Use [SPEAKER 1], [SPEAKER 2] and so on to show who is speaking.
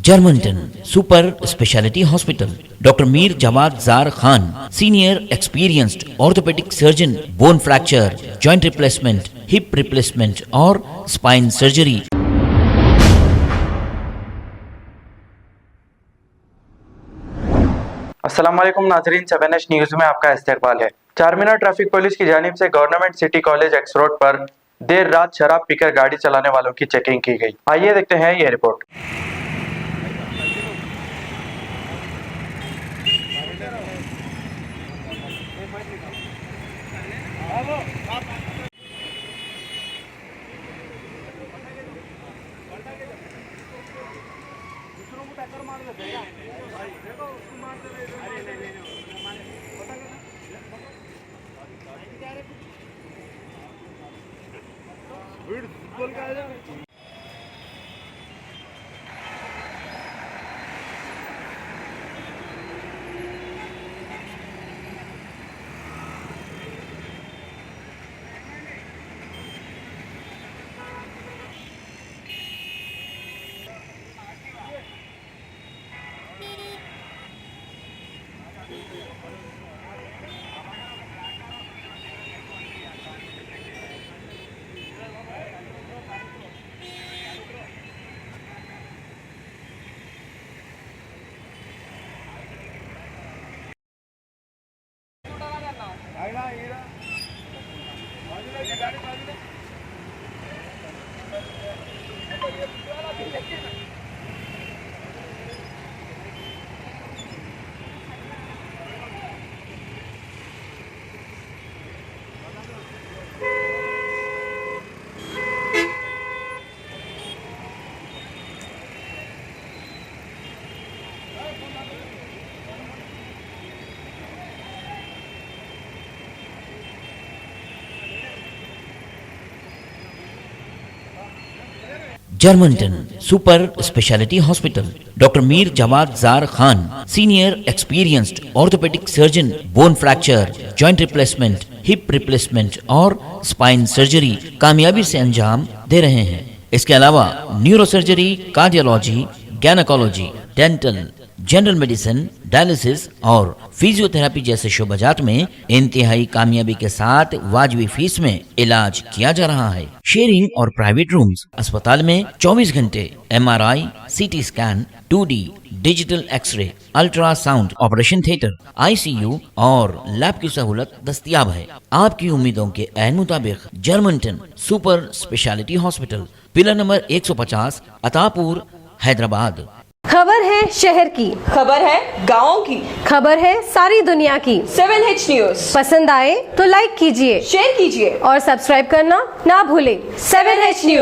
[SPEAKER 1] Germanton super speciality hospital, doctor Mir Jawad jar Khan, senior experienced orthopaedic surgeon, bone fracture, joint replacement, hip replacement और spine surgery.
[SPEAKER 2] अस्सलाम वालेकुम नाज़रीन, 7H news में आपका इस्तकबाल है। चारमीनार ट्रैफिक पुलिस की जानिब से government city college x road पर देर रात शराब पीकर गाड़ी चलाने वालों की चेकिंग की गई। आइए देखते हैं ये रिपोर्ट।
[SPEAKER 1] Germantown super speciality hospital, doctor Mir Jawad jar Khan, senior experienced orthopaedic surgeon, bone fracture, joint replacement, hip replacement और स्पाइन सर्जरी कामयाबी से अंजाम दे रहे हैं। इसके अलावा neuro surgery, cardiology, gynaecology, dental, general medicine, dialysis और फिजियोथेरेपी जैसे शोबाजात में इंतहाई कामयाबी के साथ वाजबी फीस में इलाज किया जा रहा है। शेयरिंग और प्राइवेट रूम्स, अस्पताल में 24 घंटे MRI, CT scan, 2D digital X ray, ultrasound, operation theatre, ICU और लैब की सहूलत दस्तयाब है। आपकी उम्मीदों के ऐन मुताबिक Germanton super speciality hospital, pillar number 150, Attapur, Hyderabad.
[SPEAKER 3] खबर है शहर की,
[SPEAKER 4] खबर है गाँव की,
[SPEAKER 3] खबर है सारी दुनिया की।
[SPEAKER 4] 7H न्यूज़
[SPEAKER 3] पसंद आए तो लाइक कीजिए,
[SPEAKER 4] शेयर कीजिए
[SPEAKER 3] और सब्सक्राइब करना ना भूलें।
[SPEAKER 4] 7H news.